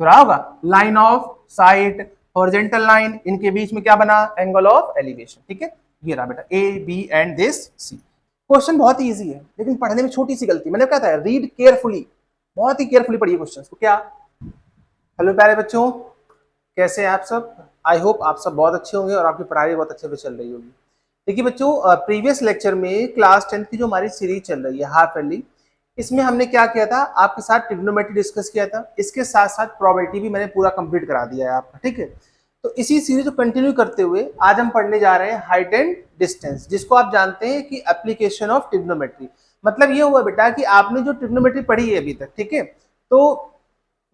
रहा होगा, line of site, horizontal line, इनके बीच में क्या बना, एंगल ऑफ एलिवेशन। ठीक है, ये रहा बेटा A B and this C. Question बहुत इजी है, लेकिन पढ़ने में छोटी सी गलती, मैंने कहा था रीड केयरफुली, बहुत ही केयरफुली पढ़िए क्वेश्चन को। क्या, हेलो प्यारे बच्चों, कैसे हैं आप सब? आई होप आप सब बहुत अच्छे होंगे और आपकी पढ़ाई बहुत अच्छे से चल रही होगी। देखिए बच्चों, प्रीवियस लेक्चर में क्लास 10 की जो हमारी सीरीज चल रही है हाफ ईयरली, इसमें हमने क्या किया था, आपके साथ ट्रिग्नोमेट्री डिस्कस किया था, इसके साथ साथ प्रोबेबिलिटी भी मैंने पूरा कंप्लीट करा दिया है आपका। ठीक है, तो इसी सीरीज को कंटिन्यू करते हुए आज हम पढ़ने जा रहे हैं हाइट एंड डिस्टेंस, जिसको आप जानते हैं कि एप्लीकेशन ऑफ ट्रिग्नोमेट्री। मतलब ये हुआ बेटा कि आपने जो ट्रिग्नोमेट्री पढ़ी है अभी तक, ठीक है, तो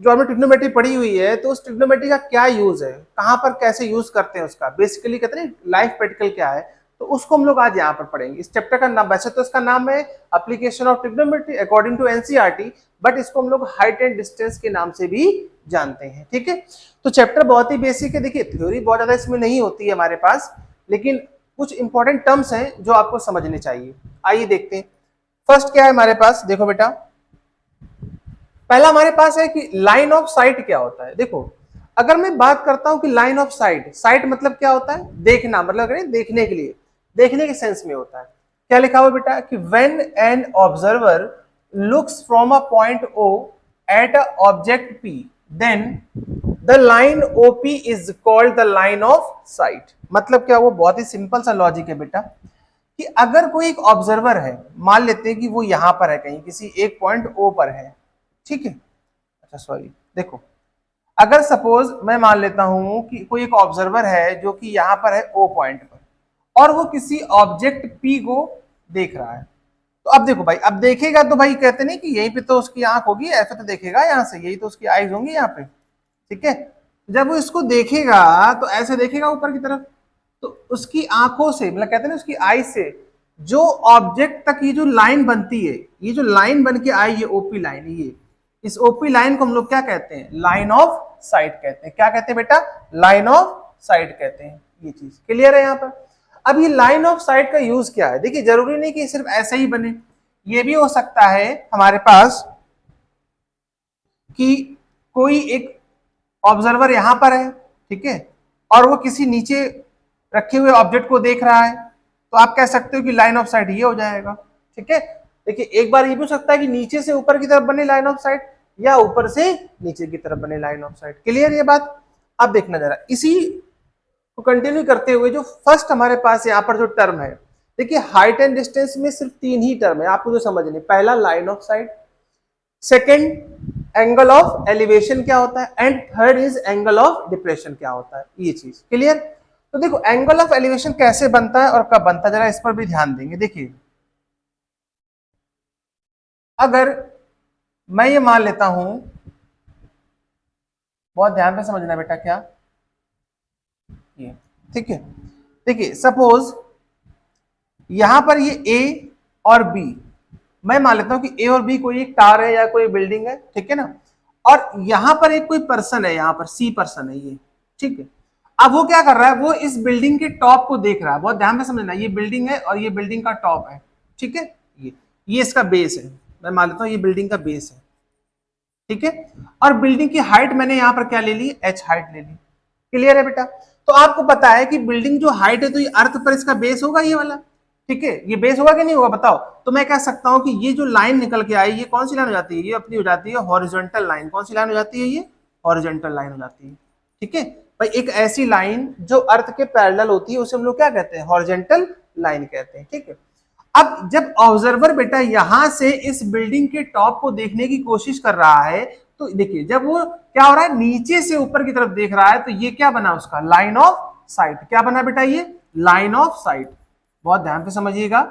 जो हमने ट्रिग्नोमेट्री पढ़ी हुई है, तो उस ट्रिग्नोमेट्री का क्या यूज है, कहां पर कैसे यूज करते हैं उसका, बेसिकली कहते हैं लाइफ प्रैक्टिकल क्या है, तो उसको हम लोग आज यहाँ पर पढ़ेंगे। इस चैप्टर का नाम, वैसे तो इसका नाम है application of trigonometry according to NCERT, but इसको हम लोग हाइट एंड डिस्टेंस के नाम से भी जानते हैं। ठीक है, तो चैप्टर बहुत ही बेसिक है। देखिए थ्योरी बहुत ज्यादा इसमें नहीं होती है हमारे पास, लेकिन कुछ इंपॉर्टेंट टर्म्स हैं जो आपको समझने चाहिए। आइए देखते हैं। फर्स्ट क्या है हमारे पास, देखो बेटा, पहला हमारे पास है कि लाइन ऑफ साइट क्या होता है। देखो, अगर मैं बात करता हूं कि लाइन ऑफ साइट, साइट मतलब क्या होता है, देखना, मतलब देखने के लिए, देखने के सेंस में होता है। क्या लिखा हुआ बेटा कि when an observer looks from a point O at a object P, then the line OP is called the line of sight. मतलब क्या, वो बहुत ही सिंपल सा लॉजिक है बेटा कि अगर कोई एक ऑब्जर्वर है, मान लेते हैं कि वो यहां पर है, कहीं किसी एक पॉइंट ओ पर है, ठीक है, अच्छा सॉरी, देखो, अगर सपोज मैं मान लेता हूं कि कोई एक ऑब्जर्वर है जो कि यहां पर है ओ पॉइंट पर, और वो किसी ऑब्जेक्ट पी को देख रहा है, तो अब देखो भाई, अब देखेगा तो भाई कहते नहीं कि यहीं पे तो उसकी आंख होगी, ऐसे तो देखेगा यहां से, यही तो उसकी आईज होंगी यहाँ पे। ठीक है, जब वो इसको देखेगा तो ऐसे देखेगा ऊपर की तरफ, तो उसकी आंखों से, मतलब कहते हैं ना उसकी आई से जो ऑब्जेक्ट तक ये जो लाइन बनती है, ये जो लाइन बन के आई, ये ओपी लाइन, ये इस ओपी लाइन को हम लोग क्या कहते हैं, लाइन ऑफ साइट कहते हैं। क्या कहते हैं बेटा, लाइन ऑफ साइट कहते हैं। ये चीज क्लियर है यहाँ पर। अब ये लाइन ऑफ साइट का यूज क्या है, देखिए जरूरी नहीं कि सिर्फ ऐसे ही बने, ये भी हो सकता है हमारे पास कि कोई एक ऑब्जर्वर यहां पर है, ठीक है, और वो किसी नीचे रखे हुए ऑब्जेक्ट को देख रहा है, तो आप कह सकते हो कि लाइन ऑफ साइट ये हो जाएगा। ठीक है, देखिए एक बार ये भी हो सकता है कि नीचे से ऊपर की तरफ बने लाइन ऑफ साइट, या ऊपर से नीचे की तरफ बने लाइन ऑफ साइट। क्लियर ये बात? अब देखना जरा, इसी को कंटिन्यू करते हुए जो फर्स्ट हमारे पास यहाँ पर जो टर्म है, देखिए हाइट एंड डिस्टेंस में सिर्फ 3 ही टर्म है आपको जो समझने। पहला line of site, second angle of elevation क्या होता है, and third is angle of depression क्या होता है। ये चीज क्लियर? तो देखो एंगल ऑफ एलिवेशन कैसे बनता है और कब बनता है, जरा इस पर भी ध्यान देंगे। देखिए अगर मैं ये मान लेता हूं, बहुत ध्यान से समझना बेटा, क्या ये, ठीक है, देखिए सपोज यहां पर ये ए और बी, मैं मान लेता हूं कि ए और बी कोई एक टावर है या कोई बिल्डिंग है, ठीक है ना, और यहां पर एक कोई पर्सन है, यहां पर सी पर्सन है ये, ठीक है। अब वो क्या कर रहा है, वो इस बिल्डिंग के टॉप को देख रहा है, बहुत ध्यान से समझना, ये बिल्डिंग है और ये बिल्डिंग का टॉप है, ठीक है, ये इसका बेस है, मैं मान लेता हूं ये बिल्डिंग का बेस है, ठीक है, और बिल्डिंग की हाइट मैंने यहां पर क्या ले ली, एच हाइट ले ली। क्लियर है बेटा? तो आपको पता है कि बिल्डिंग जो हाइट है, तो ये अर्थ पर इसका बेस होगा ये वाला, ठीक है, ये बेस होगा कि नहीं होगा बताओ। तो मैं कह सकता हूं कि ये जो लाइन निकल के आई, ये कौन सी लाइन हो जाती है, ये अपनी हो जाती है हॉरिजॉन्टल लाइन। कौन सी लाइन हो जाती है, ये हॉरिजॉन्टल लाइन हो जाती है। ठीक है भाई, एक ऐसी लाइन जो अर्थ के पैरेलल होती है उसे हम लोग क्या कहते हैं, हॉरिजॉन्टल लाइन कहते हैं। ठीक है, अब जब ऑब्जर्वर बेटा यहां से इस बिल्डिंग के टॉप को देखने की कोशिश कर रहा है, तो देखिए जब वो क्या हो रहा है, नीचे से ऊपर की तरफ देख रहा है, तो ये क्या बना उसका, लाइन ऑफ साइट। क्या बना बेटा, ये लाइन ऑफ साइट। बहुत ध्यान से समझिएगा,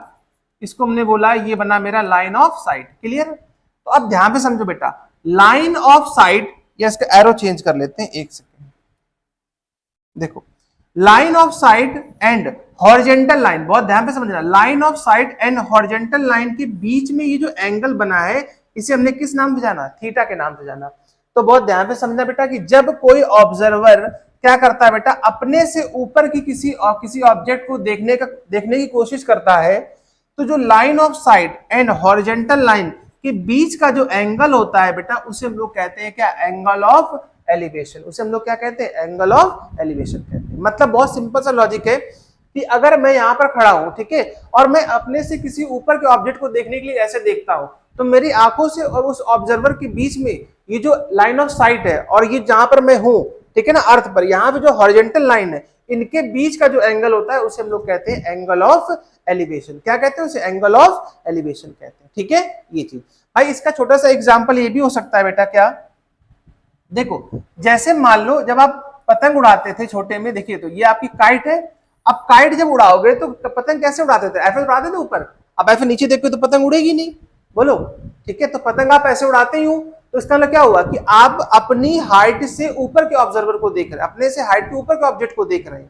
इसको हमने बोला ये बना मेरा लाइन ऑफ साइट। क्लियर? तो अब ध्यान से समझो बेटा, लाइन ऑफ साइट, या इसका एरो चेंज कर लेते हैं, एक सेकेंड, देखो line of site and horizontal line, बहुत ध्यान से समझना, line of site and horizontal line के बीच में ये जो एंगल बना है, इसे हमने किस नाम से जाना, थीटा के नाम से जाना। तो बहुत ध्यान से समझना बेटा कि जब कोई ऑब्जर्वर क्या करता है बेटा, अपने से ऊपर की किसी ऑब्जेक्ट को देखने की कोशिश करता है, तो जो line of site and horizontal line के बीच का जो एंगल होता है बेटा, उसे हम लोग कहते हैं क्या, एंगल ऑफ एलिवेशन, उसे हम लोग क्या कहते हैं, एंगल ऑफ एलिवेशन कहते हैं। मतलब बहुत सिंपल सा लॉजिक है कि अगर मैं यहाँ पर खड़ा हूं, ठीक है, और मैं अपने से किसी ऊपर के ऑब्जेक्ट को देखने के लिए ऐसे देखता हूं, तो मेरी आंखों से और उस ऑब्जर्वर के बीच में ये जो लाइन ऑफ साइट है और ये जहां पर मैं हूं, ठीक है ना, अर्थ पर, यहाँ पे जो हॉरिजॉन्टल लाइन है, इनके बीच का जो एंगल होता है उसे हम लोग कहते हैं एंगल ऑफ एलिवेशन। क्या कहते हैं उसे, एंगल ऑफ एलिवेशन कहते हैं। ठीक है, ये चीज भाई, इसका छोटा सा एग्जांपल ये भी हो सकता है बेटा, क्या, देखो जैसे मान लो जब आप पतंग उड़ाते थे छोटे में, देखिए तो ये आपकी काइट है। अब काइट जब उड़ाओगे तो पतंग कैसे उड़ाते थे, ऐसे उड़ाते थे ऊपर, अब ऐसे नीचे देखो तो पतंग उड़ेगी नहीं, बोलो, ठीक है, तो पतंग आप ऐसे उड़ाते ही हो, तो इसका मतलब क्या हुआ कि आप अपनी हाइट से ऊपर के ऑब्जर्वर को देख रहे हैं, अपने से हाइट के ऊपर के ऑब्जेक्ट को देख रहे हैं,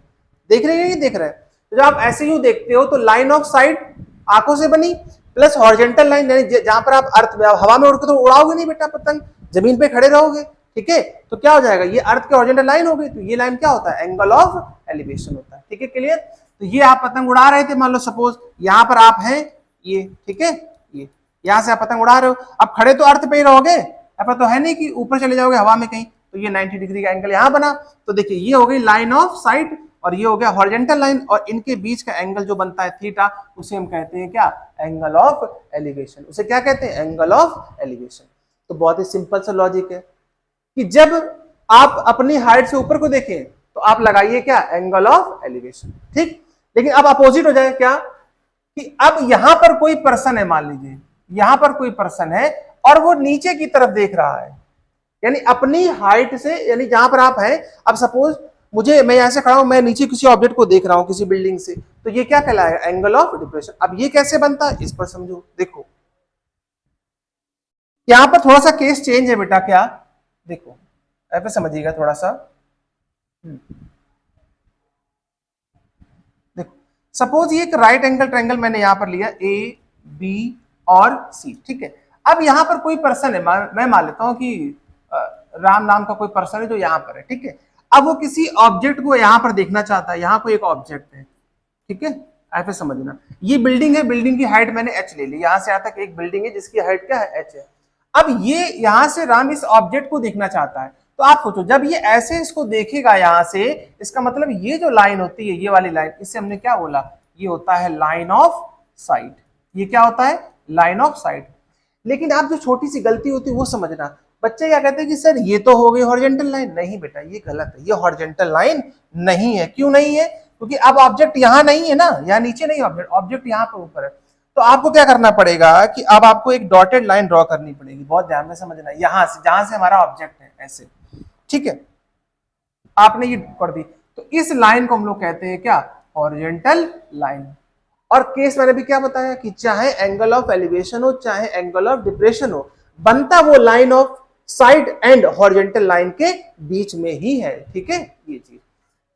देख रहे हैं ये देख रहे हैं। तो जब आप ऐसे ही देखते हो तो लाइन ऑफ साइट आंखों से बनी, प्लस हॉरिजॉन्टल लाइन, यानी जहां पर आप अर्थ में हवा में उड़कर तो उड़ाओगे नहीं बेटा पतंग, जमीन पे खड़े रहोगे, ठीक है, तो क्या हो जाएगा, ये अर्थ की हॉरिजॉन्टल लाइन हो गई, तो ये लाइन क्या होता है, एंगल ऑफ एलिवेशन होता है। ठीक है, क्लियर। तो ये आप पतंग उड़ा रहे थे, मान लो सपोज यहां पर आप हैं ये, ठीक है, ये यहां से आप पतंग उड़ा रहे हो, अब खड़े तो अर्थ पे ही रहोगे, ऐसा तो है नहीं कि ऊपर चले जाओगे हवा में कहीं, तो ये 90 डिग्री का एंगल यहां बना। तो देखिए ये हो गई लाइन ऑफ साइट और ये हो गया हॉरिजॉन्टल लाइन, और इनके बीच का एंगल जो बनता है थीटा, उसे हम कहते हैं क्या, एंगल ऑफ एलिवेशन। उसे क्या कहते हैं, एंगल ऑफ एलिवेशन। तो बहुत ही सिंपल सा लॉजिक है कि जब आप अपनी हाइट से ऊपर को देखें तो आप लगाइए क्या, एंगल ऑफ एलिवेशन, ठीक। लेकिन अब अपोजिट हो जाए क्या, कि अब यहां पर कोई पर्सन है, मान लीजिए यहां पर कोई पर्सन है और वो नीचे की तरफ देख रहा है, यानी अपनी हाइट से, यानी जहां पर आप हैं, अब सपोज मैं यहां से खड़ा हूं, मैं नीचे किसी ऑब्जेक्ट को देख रहा हूं किसी बिल्डिंग से, तो ये क्या कहलाएगा, एंगल ऑफ डिप्रेशन। अब ये कैसे बनता है, इस पर समझो, देखो यहां पर थोड़ा सा केस चेंज है बेटा, क्या, देखो ऐसे समझिएगा थोड़ा सा। देखो सपोज ये एक राइट एंगल ट्रायंगल मैंने यहां पर लिया, ए बी और सी, ठीक है। अब यहां पर कोई पर्सन है, मैं मान लेता हूं कि राम नाम का कोई पर्सन है जो यहां पर है, ठीक है। अब वो किसी ऑब्जेक्ट को यहां पर देखना चाहता है, यहां कोई एक ऑब्जेक्ट है, ठीक है, ऐसे समझना। ये बिल्डिंग है, बिल्डिंग की हाइट मैंने एच ले ली, यहां से यहां तक एक बिल्डिंग है जिसकी हाइट क्या है, एच है। अब ये यहां से राम इस ऑब्जेक्ट को देखना चाहता है, तो आप सोचो जब ये ऐसे इसको देखेगा यहां से, इसका मतलब ये जो लाइन होती है, ये वाली लाइन, इससे हमने क्या बोला, ये होता है लाइन ऑफ साइट। ये क्या होता है, लाइन ऑफ साइट। लेकिन आप जो छोटी सी गलती होती है वो समझना, बच्चे क्या कहते हैं कि सर ये तो हो गई हॉरिजॉन्टल लाइन, नहीं बेटा ये गलत है, ये हॉरिजॉन्टल लाइन नहीं है। क्यों नहीं है, क्योंकि अब ऑब्जेक्ट यहां नहीं है ना, यहाँ नीचे नहीं ऑब्जेक्ट, ऑब्जेक्ट यहाँ पे ऊपर है। तो आपको क्या करना पड़ेगा कि अब आपको एक डॉटेड लाइन ड्रॉ करनी पड़ेगी, बहुत ध्यान में समझना, यहां से जहां से हमारा ऑब्जेक्ट है ऐसे, ठीक है, आपने ये कर दी, तो इस लाइन को हम लोग कहते हैं क्या, हॉरिजॉन्टल लाइन। और केस मैंने भी क्या बताया कि चाहे एंगल ऑफ एलिवेशन हो चाहे एंगल ऑफ डिप्रेशन हो, बनता वो line of side and horizontal line के बीच में ही है, ठीक है, ये चीज।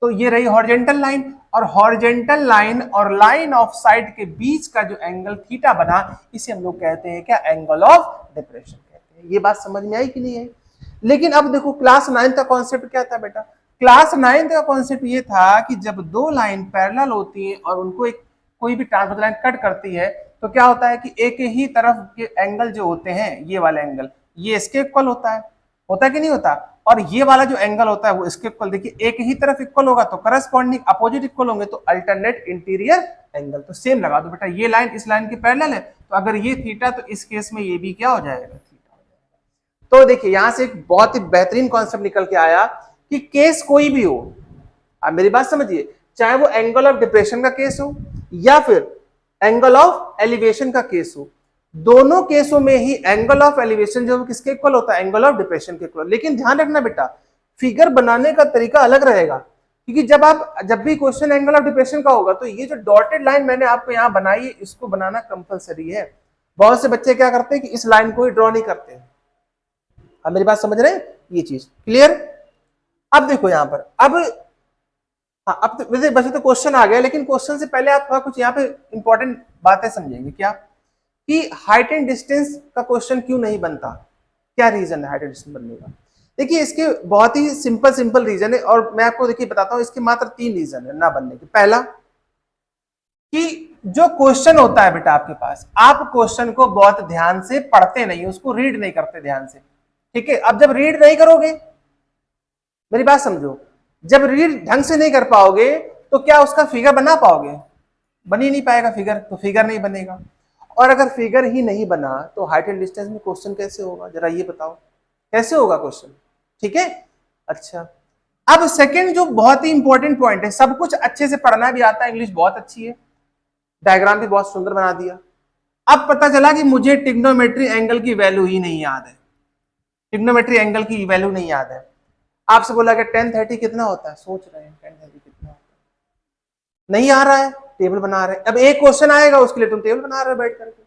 तो ये रही हॉरिजॉन्टल लाइन, और हॉरिजॉन्टल लाइन और लाइन ऑफ साइड के बीच का जो एंगल थीटा बना, इसे हम लोग कहते हैं क्या, एंगल ऑफ डिप्रेशन कहते हैं। ये बात समझ में आई कि नहीं आई। लेकिन अब देखो क्लास 9 का कॉन्सेप्ट क्या था बेटा, क्लास 9 का कॉन्सेप्ट ये था कि जब दो लाइन पैरेलल होती है और उनको एक कोई भी ट्रांसवर्स लाइन कट करती है, तो क्या होता है कि एक ही तरफ के एंगल जो होते हैं, ये वाला एंगल, ये इसके इक्वल होता है कि नहीं होता, और ये वाला जो एंगल होता है वो इसके इक्वल। देखिए एक ही तरफ इक्वल होगा तो करस्पॉन्डिंग अपोजिट इक्वल होंगे, तो अल्टरनेट इंटीरियर एंगल। तो सेम लगा दो बेटा, ये लाइन इस लाइन के पैरेलल है, तो अगर ये थीटा, तो इस केस में ये भी क्या हो जाएगा, थीटा हो जाएगा। तो देखिए यहां से एक बहुत ही बेहतरीन कॉन्सेप्ट निकल के आया कि केस कोई भी हो, आप मेरी बात समझिए, चाहे वो एंगल ऑफ डिप्रेशन का केस हो या फिर एंगल ऑफ एलिवेशन का केस हो, दोनों केसों में ही एंगल ऑफ एलिवेशन जो किसके इक्वल होता है, एंगल ऑफ डिप्रेशन के इक्वल। लेकिन ध्यान रखना बेटा, फिगर बनाने का तरीका अलग रहेगा, क्योंकि जब भी क्वेश्चन एंगल ऑफ डिप्रेशन का होगा, तो ये जो डॉटेड लाइन मैंने आपको यहां बनाई है, इसको बनाना कंपलसरी है। बहुत से बच्चे क्या करते हैं कि इस लाइन को ही ड्रॉ नहीं करते। आप मेरी बात समझ रहे हैं, ये चीज क्लियर। अब देखो यहां पर, हाँ, अब तो वैसे तो क्वेश्चन आ गया, लेकिन क्वेश्चन से पहले आप थोड़ा कुछ यहाँ पे इंपॉर्टेंट बातें समझेंगे, क्या कि हाइट एंड डिस्टेंस का क्वेश्चन क्यों नहीं बनता, क्या रीजन है हाइट एंड डिस्टेंस बनने का। देखिए इसके बहुत ही सिंपल रीजन है, और मैं आपको देखिए बताता हूँ, इसके मात्र 3 रीजन है ना बनने के। पहला कि जो क्वेश्चन होता है बेटा आपके पास, आप क्वेश्चन को बहुत ध्यान से पढ़ते नहीं, उसको रीड नहीं करते ध्यान से, ठीक है। अब जब रीड नहीं करोगे मेरी बात समझो, जब रीड ढंग से नहीं कर पाओगे तो क्या उसका फिगर बना पाओगे? बन ही नहीं पाएगा फिगर, तो फिगर नहीं बनेगा। और अगर फिगर ही नहीं बना तो हाइट एंड डिस्टेंस में क्वेश्चन कैसे होगा, जरा ये बताओ कैसे होगा क्वेश्चन? ठीक है, अच्छा। अब सेकंड जो बहुत ही इंपॉर्टेंट पॉइंट है, सब कुछ अच्छे से पढ़ना भी आता है, इंग्लिश बहुत अच्छी है, डायग्राम भी बहुत सुंदर बना दिया। अब पता चला कि मुझे ट्रिग्नोमेट्री एंगल की वैल्यू ही नहीं याद है, ट्रिग्नोमेट्री एंगल की वैल्यू नहीं याद है। आपसे बोला कि 1030 कितना होता है, सोच रहे हैं 1030 कितना होता है, नहीं आ रहा है, टेबल बना रहे हैं। अब एक क्वेश्चन आएगा उसके लिए तुम टेबल बना रहे हो बैठ करके,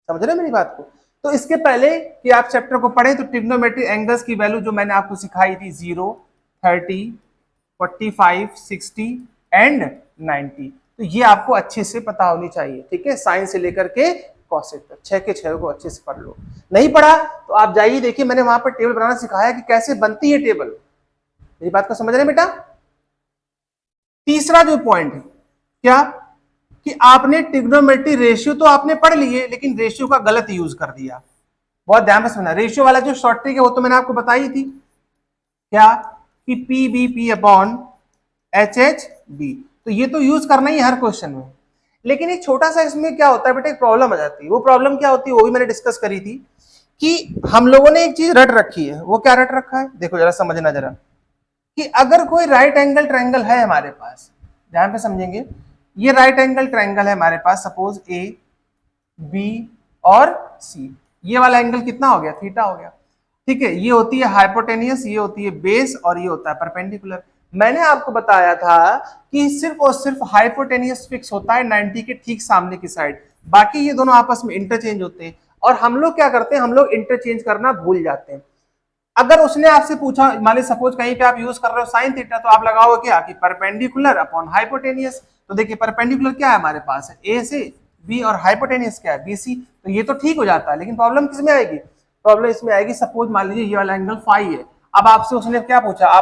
समझ रहे मेरी बात को? तो इसके पहले कि आप चैप्टर को पढ़े तो ट्रिग्नोमेट्री एंगल्स की वैल्यू जो मैंने आपको सिखाई थी 0, 30, 45, 60 एंड 90, तो ये आपको अच्छे से पता होनी चाहिए, ठीक है, साइन से लेकर के कॉसेक तक, 6 के 6 को अच्छे से पढ़ लो। नहीं पढ़ा तो आप जाइए, देखिए मैंने वहां पर टेबल बनाना सिखाया कि कैसे बनती है टेबल। मेरी बात को समझ रहे हैं बेटा? तीसरा जो पॉइंट है क्या, कि आपने ट्रिग्नोमेट्री रेशियो तो आपने पढ़ लिए, लेकिन रेशियो का गलत यूज कर दिया। बहुत ध्यान से सुनना, रेशियो वाला जो शॉर्ट ट्रिक है वो तो मैंने आपको बताई थी, क्या कि P B P upon H H B, तो ये तो यूज करना ही हर क्वेश्चन में। लेकिन एक छोटा सा इसमें क्या होता है बेटा, एक प्रॉब्लम आ जाती है। वो प्रॉब्लम क्या होती है वो भी मैंने डिस्कस करी थी, कि हम लोगों ने एक चीज रट रखी है। वो क्या रट रखा है, देखो जरा समझना जरा, कि अगर कोई राइट एंगल ट्रायंगल है हमारे पास, ध्यान पे समझेंगे, ये राइट एंगल ट्रायंगल है हमारे पास, सपोज ए बी और सी, ये वाला एंगल कितना हो गया, थीटा हो गया, ठीक है। ये होती है हाइपोटेनियस, ये होती है बेस, और ये होता है परपेंडिकुलर। मैंने आपको बताया था कि सिर्फ और सिर्फ हाइपोटेनियस फिक्स होता है 90 के ठीक सामने की साइड, बाकी ये दोनों आपस में इंटरचेंज होते हैं। और हम लोग क्या करते हैं, हम लोग इंटरचेंज करना भूल जाते हैं। अगर उसने आपसे पूछा, मान ली सपोज कहीं पे आप यूज कर रहे हो साइन थीटा, तो आप लगाओगे क्या कि परपेंडिकुलर अपॉन हाइपोटेनियस। तो देखिए परपेंडिकुलर क्या है हमारे पास है, ए से बी, और हाइपोटेनियस क्या है, बी सी, तो ये तो ठीक हो जाता है। लेकिन प्रॉब्लम किसमें आएगी, प्रॉब्लम इसमें आएगी, सपोज मान लीजिए ये वाला एंगल फाई है। अब आपसे उसने क्या पूछा,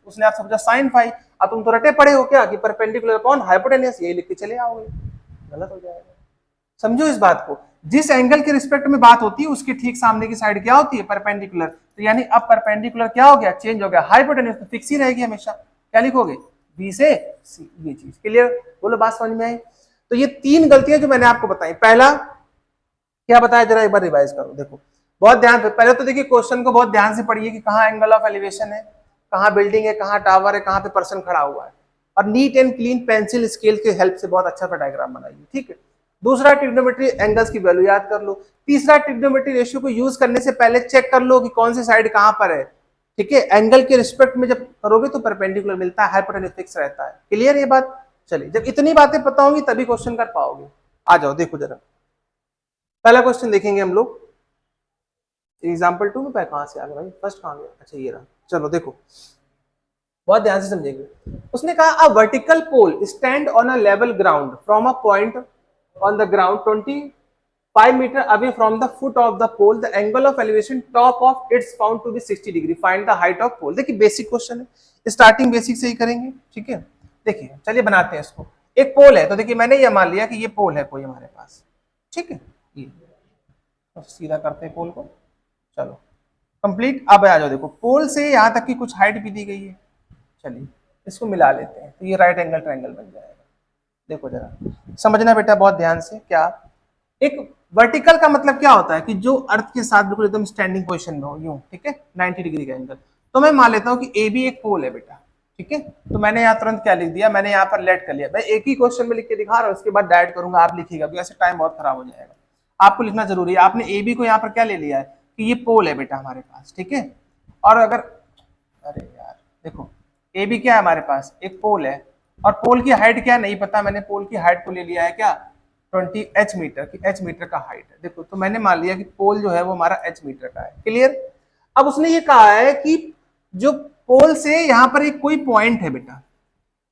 उसने आपसे पूछा साइन फाई, अब तुम तो रटे पड़े हो क्या कि परपेंडिकुलर अपॉन हाइपोटेनियस, यही लिख के चले आओगे, गलत हो जाएगा। समझो इस बात को, जिस एंगल के रिस्पेक्ट में बात होती है उसके ठीक सामने की साइड क्या होती है, परपेंडिकुलर। तो यानी अब परपेंडिकुलर क्या हो गया, चेंज हो गया, हाइपोटेन्यूज तो फिक्स ही रहेगी हमेशा। क्या लिखोगे, बी से सी, ये चीज क्लियर, बोलो बात समझ में आई? तो ये तीन गलतियां जो मैंने आपको बताई, पहला क्या बताया, जरा एक बार रिवाइज करो। देखो बहुत ध्यान से, पहले तो देखिए क्वेश्चन को बहुत ध्यान से पढ़िए कि कहाँ एंगल ऑफ एलिवेशन है, कहाँ बिल्डिंग है, कहाँ टावर है, कहाँ पे पर्सन खड़ा हुआ है, और neat and clean pencil scale के हेल्प से बहुत अच्छा डायग्राम बनाइए, ठीक है। दूसरा, ट्रिग्नोमेट्री एंगल्स की वैल्यू याद कर लो। तीसरा, ट्रिग्नोमेट्री रेशियो को यूज करने से पहले चेक कर लो कि कौन सी साइड कहां पर है, ठीक है। एंगल के रिस्पेक्ट में जब करोगे तो परपेंडिकुलर मिलता है, हाइपोटेन्यूज फिक्स रहता है। क्लियर ये बात? चलिए, जब इतनी बातें पता होंगी तभी क्वेश्चन कर पाओगे। आ जाओ देखो जरा, पहला क्वेश्चन देखेंगे हम लोग। एग्जाम्पल 2 में कहां से आ गया भाई, फर्स्ट कहां गया, अच्छा ये रहा। चलो देखो बहुत ध्यान से समझेंगे। उसने कहा a vertical pole stand on a level ground from a point on the ground 25 meter away from the foot of the pole, the angle of elevation top of it's found to be 60 degree, find the height of pole। देखिए basic question है, starting basic से ही करेंगे, ठीक है। देखिए चलिए बनाते हैं इसको। एक पोल है, तो देखिए मैंने ये मान लिया कि ये पोल है कोई हमारे पास, ठीक है। ये तो सीधा करते हैं पोल को, चलो कंप्लीट। अब आ जाओ, देखो पोल से यहाँ तक की कुछ हाइट भी दी गई है, चलिए इसको मिला लेते हैं, तो ये राइट एंगल ट्रायंगल बन जाएगा। देखो जरा समझना बेटा बहुत ध्यान से, क्या एक वर्टिकल का मतलब क्या होता है कि जो अर्थ के साथ बिल्कुल एकदम स्टैंडिंग पोजीशन में हो, यूं, ठीक है, 90 डिग्री का एंगल। तो मैं मान लेता हूं कि ए भी एक पोल है बेटा, ठीक है। तो मैंने यहाँ तुरंत क्या लिख दिया, मैंने यहाँ पर लेट कर लिया। मैं एक ही क्वेश्चन में लिख के दिखा रहा हूँ, उसके बाद डायरेक्ट करूंगा, आप लिखिएगा, ऐसे टाइम बहुत खराब हो जाएगा। आपको लिखना जरूरी है। आपने ए बी को यहाँ पर क्या ले लिया है कि ये पोल है बेटा हमारे पास, ठीक है। और अगर, अरे यार देखो, ए बी क्या है हमारे पास, एक पोल है, और पोल की हाइट क्या नहीं पता, मैंने पोल की हाइट को ले लिया है क्या 20 एच मीटर की, एच मीटर का हाइट है। देखो तो मैंने मान लिया कि पोल जो है वो हमारा एच मीटर का है, क्लियर। अब उसने ये कहा है कि जो पोल से यहाँ पर एक कोई पॉइंट है बेटा,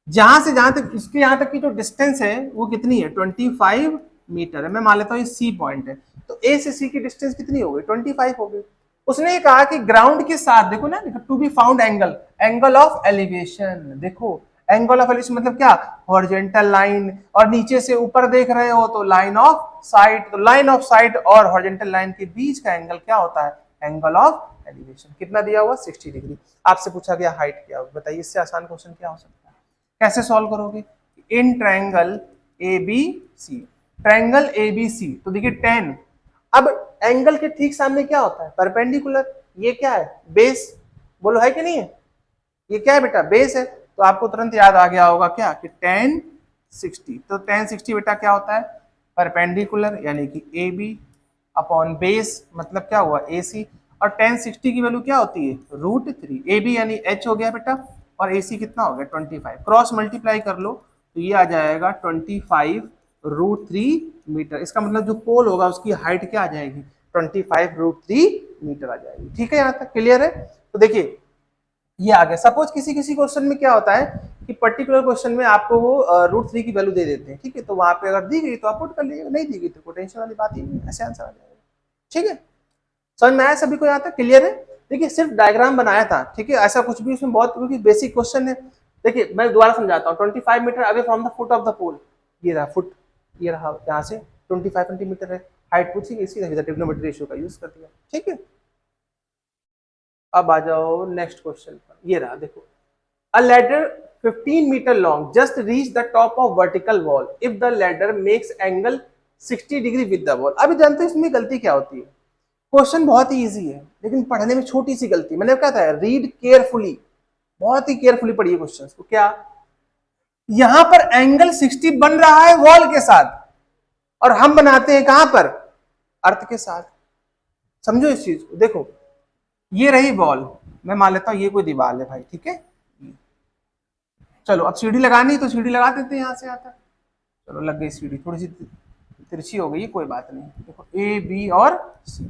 जहां से जहां तक इसके यहाँ तक की जो डिस्टेंस है वो कितनी है, 25 मीटर है। मैं मान लेता हूँ ये सी पॉइंट है, तो ए से सी की डिस्टेंस कितनी हो गई, 25 हो गई। उसने ये कहा कि ग्राउंड के साथ, देखो ना, to be found angle, angle of elevation. देखो एंगल ऑफ एलिवेशन मतलब क्या, हॉरिजॉन्टल लाइन, और नीचे से ऊपर देख रहे हो तो लाइन ऑफ साइट। तो लाइन ऑफ साइट और हॉरिजॉन्टल लाइन के बीच का एंगल क्या होता है, एंगल ऑफ एलिवेशन। कितना दिया हुआ 60 डिग्री। आपसे पूछा गया हाइट क्या होगी, बताइए इससे आसान क्वेश्चन क्या हो सकता है। कैसे सॉल्व करोगे, in triangle A B C, triangle A B C तो देखिए 10, अब एंगल के ठीक सामने क्या होता है परपेंडिकुलर, ये क्या है बेस, बोलो है कि नहीं है, ये क्या है बेटा बेस है। तो आपको तुरंत याद आ गया होगा क्या कि tan 60, तो tan 60 बेटा क्या होता है परपेंडिकुलर यानी कि ए बी अपॉन बेस मतलब क्या हुआ ए सी, और tan 60 की वैल्यू क्या होती है √3, ए बी यानी h हो गया बेटा और ए सी कितना हो गया 25, क्रॉस मल्टीप्लाई कर लो तो ये आ जाएगा 25√3 मीटर। इसका मतलब जो पोल होगा उसकी हाइट क्या आ जाएगी 25√3 मीटर आ जाएगी। ठीक है, यहाँ तक क्लियर है। तो देखिए ये आ गया। सपोज किसी किसी क्वेश्चन में क्या होता है कि पर्टिकुलर क्वेश्चन में आपको वो √3 की वैल्यू दे देते हैं, ठीक है, तो वहां पे अगर दी गई तो आप पुट कर लीजिएगा, नहीं दी गई तो कोई टेंशन वाली बात ही नहीं, ऐसे आंसर आ जाएगा। ठीक है, समझ में आया सभी को, यहाँ तक क्लियर है। देखिए सिर्फ डायग्राम बनाया था, ठीक है, ऐसा कुछ भी उसमें बहुत क्योंकि बेसिक क्वेश्चन है। देखिए मैं दोबारा समझाता हूँ, 25 metre away from the foot of the pole, ये रहा फुट, ये रहा यहाँ से 25 सेंटीमीटर है, हाइट पूछी गई, इसी ट्रिग्नोमेट्री रेशियो का यूज कर दिया। ठीक है, अब आ जाओ नेक्स्ट क्वेश्चन पर, ये रहा देखो, a ladder 15 meter long just reach the top of vertical wall if the ladder makes angle 60 degree with the wall। अभी जानते हैं इसमें गलती क्या होती है, क्वेश्चन बहुत ही इजी है लेकिन पढ़ने में छोटी सी गलती, मैंने क्या था रीड केयरफुली, बहुत ही केयरफुली पढ़िए क्वेश्चन को। क्या यहां पर एंगल 60 बन रहा है वॉल के साथ और हम बनाते हैं कहां पर अर्थ के साथ, समझो इस चीज को। देखो ये रही वॉल, मैं मान लेता हूं ये कोई दीवार है भाई, ठीक है, चलो अब सीढ़ी लगानी तो सीढ़ी लगा देते हैं यहां से आता, चलो लग गई सीढ़ी, थोड़ी सी तिरछी हो गई कोई बात नहीं, देखो ए बी और सी।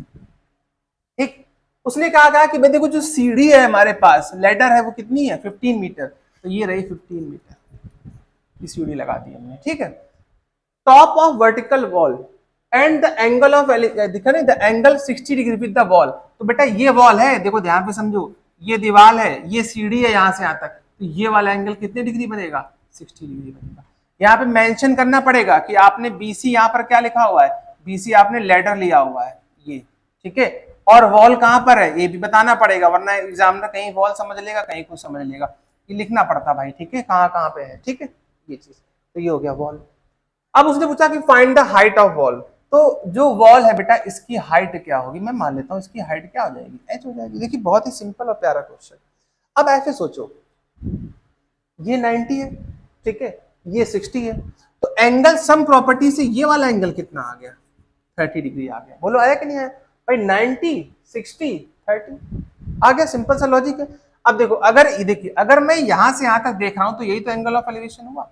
ठीक, उसने कहा कि भाई देखो जो सीढ़ी है हमारे पास लेडर है वो कितनी है 15 मीटर, तो ये रही 15 मीटर की सीढ़ी लगा दी हमने। ठीक है, top of vertical wall and the angle of दिखा नहीं the angle 60 degree with the wall, तो बेटा ये वॉल है, देखो ध्यान पे समझो, ये दीवार है, ये सीढ़ी है यहां से यहां तक, तो ये वाला एंगल कितने डिग्री बनेगा 60 डिग्री बनेगा। यहाँ पे मेंशन करना पड़ेगा कि आपने बीसी यहाँ पर क्या लिखा हुआ है, बीसी आपने लेडर लिया हुआ है ये, ठीक है, और वॉल कहां पर है ये भी बताना पड़ेगा, वरना एग्जामिनर कहीं वॉल समझ लेगा कहीं कुछ समझ लेगा, ये लिखना पड़ता भाई, ठीक है, कहाँ कहाँ पे है। ठीक है, ये चीज, तो ये हो गया वॉल। अब उसने पूछा कि find the height of wall, तो जो वॉल है बेटा इसकी हाइट क्या होगी, मैं मान लेता हूं इसकी हाइट क्या हो जाएगी h हो जाएगी। देखिए बहुत ही सिंपल और प्यारा क्वेश्चन। अब ऐसे सोचो ये 90 है, ठीक है, ये 60 है, तो एंगल सम प्रॉपर्टी से ये वाला एंगल कितना आ गया 30 डिग्री आ गया, बोलो आया कि नहीं आया भाई, 90 60 30 आ गया, सिंपल सा लॉजिक है। अब देखो अगर देखिए अगर मैं यहां से यहां तक देख रहा हूं तो यही तो एंगल ऑफ एलिवेशन हुआ,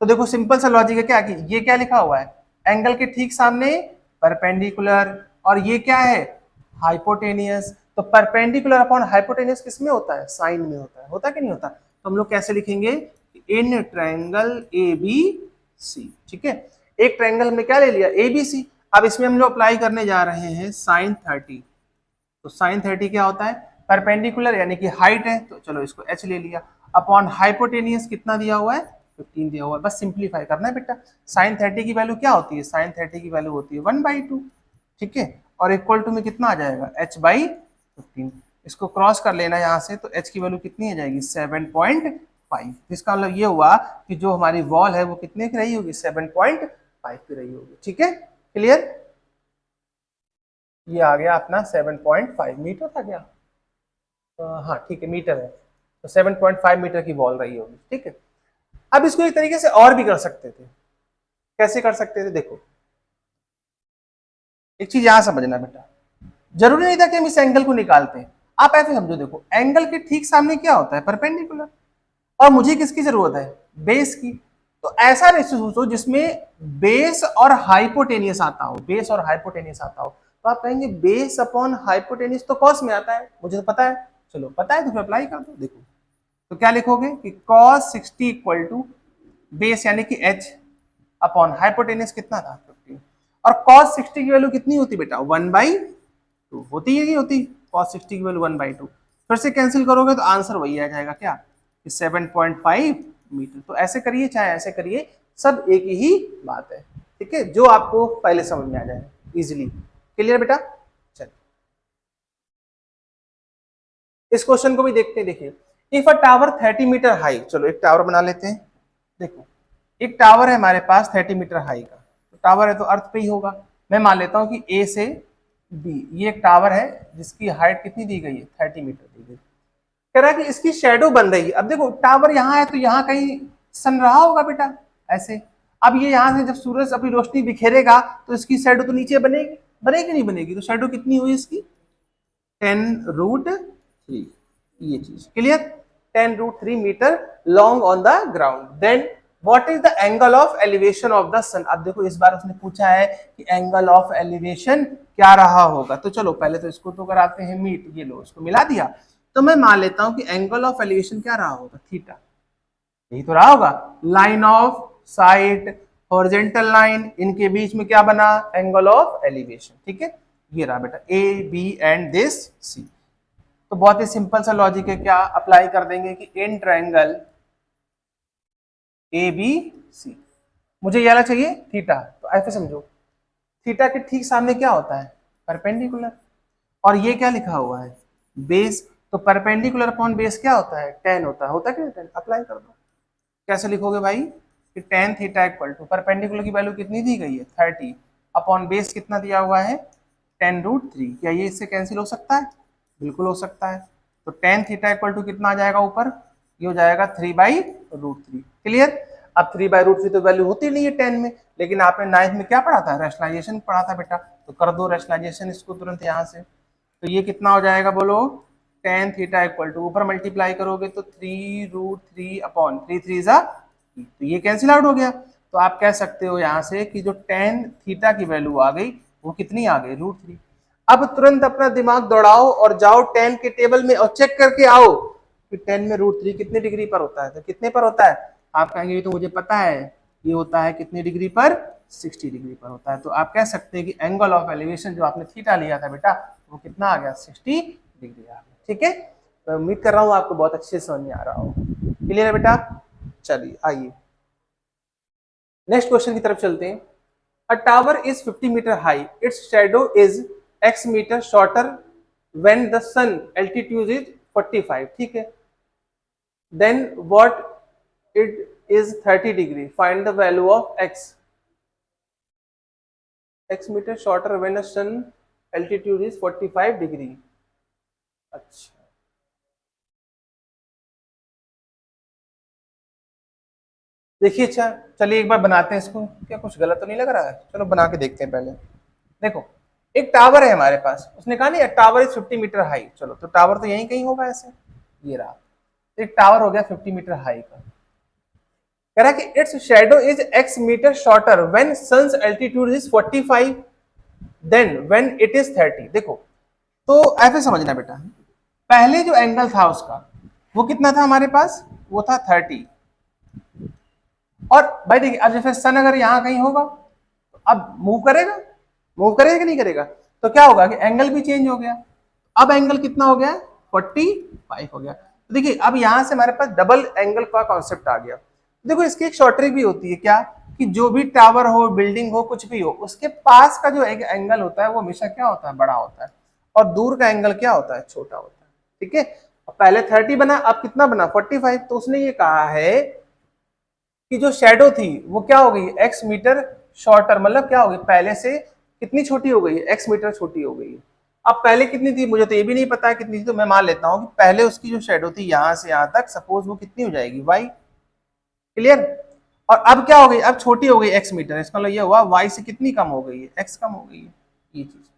तो देखो सिंपल सा लॉजिक है क्या कि ये क्या लिखा हुआ है एंगल के ठीक सामने परपेंडिकुलर, और ये क्या है हाइपोटेनियस, तो परपेंडिकुलर अपॉन हाइपोटेनियस किस में होता है साइन में होता है कि नहीं होता, तो हम लोग कैसे लिखेंगे इन ट्रायंगल ए बी सी। ठीक है, एक ट्रायंगल में क्या ले लिया ए बी सी, अब इसमें हम लोग अप्लाई करने जा रहे हैं साइन 30, तो साइन 30 क्या होता है परपेंडिकुलर यानी कि हाइट है, तो चलो इसको h ले लिया, अपॉन हाइपोटेनियस कितना दिया हुआ है 15 दिया हुआ है, बस सिंप्लीफाई करना है बेटा। साइन 30 की वैल्यू क्या होती है, साइन 30 की वैल्यू होती है 1/2, ठीक है, और इक्वल टू में कितना आ जाएगा h/15, इसको क्रॉस कर लेना यहाँ से, तो h की वैल्यू कितनी आ जाएगी 7.5, इसका मतलब ये हुआ कि जो हमारी वॉल है वो कितने की रही होगी 7.5 की रही होगी। ठीक है, क्लियर, ये आ गया अपना 7.5 मीटर था क्या, हाँ ठीक है मीटर है, तो 7.5 मीटर की वॉल रही होगी। ठीक है, अब इसको एक तरीके से और भी कर सकते थे, कैसे कर सकते थे, देखो एक चीज यहां समझना बेटा, जरूरी नहीं था कि हम इस एंगल को निकालते हैं, आप ऐसे समझो, देखो एंगल के ठीक सामने क्या होता है परपेंडिकुलर, और मुझे किसकी जरूरत है बेस की, तो ऐसा रेशियो सोचो जिसमें बेस और हाइपोटेनियस आता हो, बेस और हाइपोटेनियस आता हो, तो आप कहेंगे बेस अपॉन हाइपोटेनियस तो कॉस में आता है, मुझे तो पता है, चलो पता है तो फिर अप्लाई कर दो। देखो तो क्या लिखोगे कि cos 60 इक्वल टू बेस यानी कि h अपॉन हाइपोटेनियस कितना था 15, और cos 60 की वैल्यू कितनी होती बेटा 1/2 होती है, नहीं होती cos 60 की वैल्यू 1/2, फिर से कैंसिल करोगे तो आंसर वही आ जाएगा क्या 7.5 मीटर। तो ऐसे करिए चाहे ऐसे करिए, सब एक ही बात है। ठीक है, जो आपको पहले समझ में आ जाए इजिली, क्लियर बेटा। इस क्वेश्चन को भी देखते हैं। देखिए, if a tower 30 metre high, चलो एक टावर बना लेते हैं। देखो, एक टावर है हमारे पास 30 मीटर हाई का, तो टावर है तो अर्थ पे ही होगा। मैं मान लेता हूं कि ए से बी ये एक टावर है जिसकी हाइट कितनी दी गई है, 30 मीटर दी गई। कह रहा है कि इसकी शेडो बन रही है। अब देखो, टावर यहाँ है तो यहाँ कहीं सन रहा होगा बेटा, ऐसे। अब ये यहाँ से जब सूरज अपनी रोशनी बिखेरेगा तो इसकी शेडो तो नीचे बनेगी, बनेगी नहीं बनेगी? तो शेडो कितनी हुई इसकी, 10√3, ये चीज clear. 10√3 metre long on the ground. Then what is the angle of elevation of the sun? अब देखो, इस बार उसने पूछा है कि एंगल ऑफ एलिवेशन क्या रहा होगा। तो चलो पहले तो इसको तो कराते हैं मीट, ये लो इसको मिला दिया। तो मैं मान लेता हूं कि एंगल ऑफ एलिवेशन क्या रहा होगा, थीटा। यही तो रहा होगा। Line of site, horizontal line, इनके बीच में क्या बना, एंगल ऑफ एलिवेशन। ठीक है, ये रहा बेटा ए बी एंड दिस सी। तो बहुत ही सिंपल सा लॉजिक है, क्या अप्लाई कर देंगे कि इन ट्रायंगल ए बी सी, मुझे ये वाला चाहिए थीटा। तो ऐसे समझो, थीटा के ठीक सामने क्या होता है, परपेंडिकुलर। और ये क्या लिखा हुआ है, बेस। तो परपेंडिकुलर अपॉन बेस क्या होता है, टेन होता है कि नहीं टेन? अप्लाई कर दो। कैसे लिखोगे भाई कि tan theta equal to perpendicular की वैल्यू कितनी दी गई है, 30 अपॉन बेस कितना दिया हुआ है, 10√3। क्या ये इससे कैंसिल हो सकता है? बिल्कुल हो सकता है। तो टेन थीटा इक्वल टू कितना आ जाएगा ऊपर, ये हो जाएगा 3/√3। क्लियर। अब 3/√3 तो वैल्यू होती नहीं है 10 में, लेकिन आपने 9th में क्या पढ़ा था, रैशनलाइजेशन पढ़ा था बेटा। तो कर दो रैशनलाइजेशन इसको तुरंत यहाँ से। तो ये कितना हो जाएगा बोलो, टेन थीटा इक्वल टू, ऊपर मल्टीप्लाई करोगे तो 3√3 अपॉन 3 3 तो ये कैंसिल आउट हो गया। तो आप कह सकते हो यहाँ से कि जो टेन थीटा की वैल्यू आ गई वो कितनी आ गई, √3। अब तुरंत अपना दिमाग दौड़ाओ और जाओ 10 के टेबल में और चेक करके आओ कि 10 में √3 कितने डिग्री पर होता है। तो कितने पर होता है, आप कहेंगे ये तो मुझे पता है, ये होता है कितनी डिग्री पर, 60 डिग्री पर होता है। तो आप कह सकते हैं कि एंगल ऑफ एलिवेशन जो आपने थीटा लिया था बेटा, वो कितना आ गया, 60 डिग्री आ गया। ठीक है, तो उम्मीद कर रहा हूँ आपको बहुत अच्छे से समझ में आ रहा हो। क्लियर है बेटा? चलिए आइए नेक्स्ट क्वेश्चन की तरफ चलते हैं। A tower is 50 metre high, its shadow is x metre shorter when the sun altitude is 45। ठीक है, then what it is 30 degree, find the value of x metre shorter when the sun altitude is 45 degree. अच्छा, देखिए, अच्छा चलिए एक बार बनाते हैं इसको, क्या कुछ गलत तो नहीं लग रहा है? चलो बना के देखते हैं पहले। देखो, एक टावर है हमारे पास, उसने कहा नहीं टावर इज 50 मीटर हाई। चलो तो टावर तो यहीं कहीं होगा ऐसे, ये रहा। एक टावर हो गया 50 मीटर हाई का। कह रहा है कि its shadow is x metre shorter when sun's altitude is 45, then when it is 30। देखो, तो ऐसे समझना बेटा, पहले जो एंगल था उसका वो कितना था हमारे पास, वो था 30। और भाई देखिए, अब जैसे सन अगर यहाँ कहीं होगा तो अब मूव करेगा कि नहीं करेगा? तो क्या होगा कि एंगल भी चेंज हो गया। अब एंगल कितना हो गया, 45 हो गया। तो देखिए, अब यहां से हमारे पास डबल एंगल का कॉन्सेप्ट आ गया। देखो, इसकी एक शॉर्ट ट्रिक भी होती है, क्या कि जो भी टावर हो, बिल्डिंग हो, कुछ भी हो, उसके पास का जो एक एंगल होता है वो हमेशा क्या होता है, बड़ा होता है, और दूर का एंगल क्या होता है, छोटा होता है। ठीक है, पहले 30 बना, अब कितना बना, 45। तो उसने ये कहा है कि जो शेडो थी वो क्या हो गई, x मीटर शॉर्टर, मतलब क्या हो गई, पहले से कितनी छोटी हो गई है, x मीटर छोटी हो गई है। अब पहले कितनी थी मुझे तो ये भी नहीं पता है कितनी थी, तो मैं मान लेता हूं कि पहले उसकी जो शेडो थी यहां से यहां तक, सपोज वो कितनी हो जाएगी, y। क्लियर। और अब क्या हो गई, अब छोटी हो गई x मीटर, इसका मतलब ये हुआ y से कितनी कम हो गई है, x कम हो गई है, ये चीज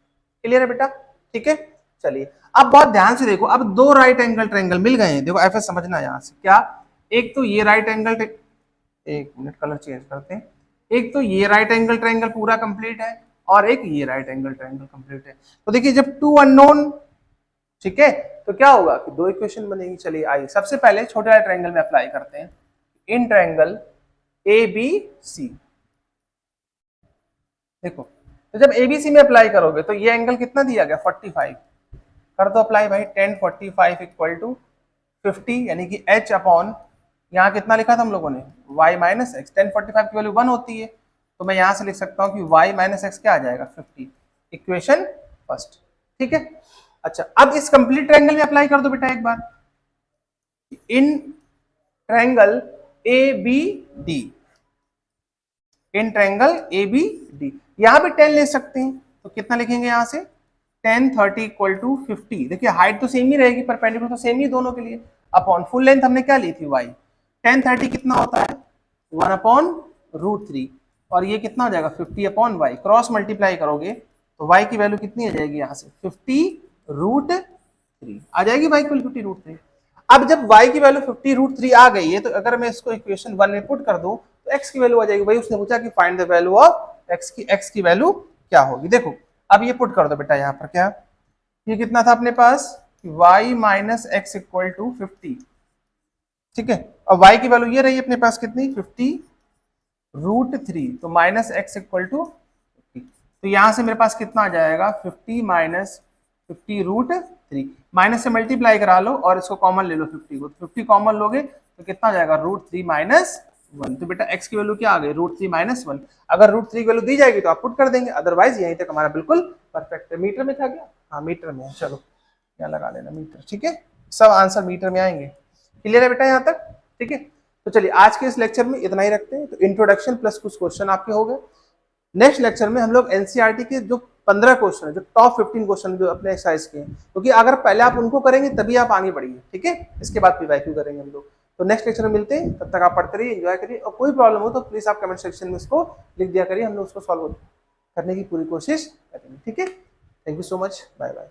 क्लियर है बेटा? ठीक है, चलिए अब बहुत ध्यान से देखो, अब दो राइट एंगल ट्रायंगल मिल गए हैं। देखो ऐसा समझना यहां से, क्या एक तो ये राइट एंगल, एक मिनट कलर चेंज करते हैं, एक तो ये राइट एंगल ट्रायंगल पूरा कंप्लीट है और एक ये राइट एंगल ट्रायंगल कंप्लीट है। तो देखिए, जब टू अननोन, ठीक है, तो क्या होगा कि दो इक्वेशन बनेगी। चलिए आइए सबसे पहले छोटे वाले ट्रायंगल में अप्लाई करते हैं। इन ट्रायंगल ए बी सी, देखो, तो जब एबीसी में अप्लाई करोगे तो ये एंगल कितना दिया गया, 45। कर दो अप्लाई भाई, 1045 इक्वल टू 50, यानी कि h अपॉन, यहाँ कितना लिखा था हम लोगों ने, y माइनस एक्स। 1045 की वैल्यू 1 होती है, तो मैं यहाँ से लिख सकता हूँ कि y माइनस एक्स क्या आ जाएगा, 50। Equation first. ठीक है, अच्छा, अब इस कंप्लीट ट्रायंगल में अप्लाई कर दो बेटा एक बार, in triangle A B D, in triangle A B D, यहां भी 10 ले सकते हैं, तो कितना लिखेंगे यहां से 10 30 इक्वल टू 50। देखिए हाइट तो सेम ही रहेगी, परपेंडिकुलर तो सेम ही दोनों के लिए, अपॉन फुल लेंथ हमने क्या ली थी y, 10 30 कितना होता है 1 अपॉन रूट 3, और ये कितना हो जाएगा 50 अपॉन y, क्रॉस मल्टीप्लाई करोगे तो y की वैल्यू कितनी आ जाएगी यहाँ से 50 रूट 3 आ जाएगी, y की वैल्यू 50 रूट 3। अब जब y की वैल्यू 50 रूट 3 आ गई है, तो अगर मैं इसको इक्वेशन 1 में पुट कर दूं तो x की वैल्यू आ जाएगी, वही उसने पूछा कि find the value of x की वैल्यू क्या होगी। देखो अब ये पुट कर दो बेटा यहाँ पर, क्या ये कितना था अपने पास y minus x equal to 50, ठीक है, और y की वैल्यू ये रही अपने पास कितनी 50 रूट 3, तो माइनस एक्स इक्वल टू 50, तो यहां से मेरे पास कितना आ जाएगा 50 माइनस 50 रूट 3, माइनस से मल्टीप्लाई करा लो और इसको कॉमन ले लो 50 को, 50 कॉमन लोगे तो कितना आ जाएगा रूट 3 माइनस 1, तो बेटा x की वैल्यू क्या आ गई रूट 3 माइनस 1। अगर रूट 3 की वैल्यू दी जाएगी तो आप पुट कर देंगे, अदरवाइज यहीं तक हमारा बिल्कुल परफेक्ट है। मीटर में था क्या, हाँ मीटर में है, चलो यहाँ लगा लेना मीटर, ठीक है, सब आंसर मीटर में आएंगे। क्लियर है बेटा यहाँ तक, ठीक है। तो चलिए आज के इस लेक्चर में इतना ही रखते हैं, तो इंट्रोडक्शन प्लस कुछ क्वेश्चन आपके हो गए। नेक्स्ट लेक्चर में हम लोग एनसीईआरटी के जो 15 क्वेश्चन है, जो टॉप 15 क्वेश्चन जो अपने एक्सरसाइज के हैं, क्योंकि अगर पहले आप उनको करेंगे तभी आप आगे बढ़िए, ठीक है, इसके बाद पीवाईक्यू करेंगे हम लोग। तो नेक्स्ट लेक्चर में मिलते हैं, तब तक आप पढ़ते रहिए, एंजॉय करिए, और कोई प्रॉब्लम हो तो प्लीज आप कमेंट सेक्शन में उसको लिख दिया करिए, हम लोग उसको सॉल्व करने की पूरी कोशिश करेंगे, ठीक है। Thank you so much, bye bye.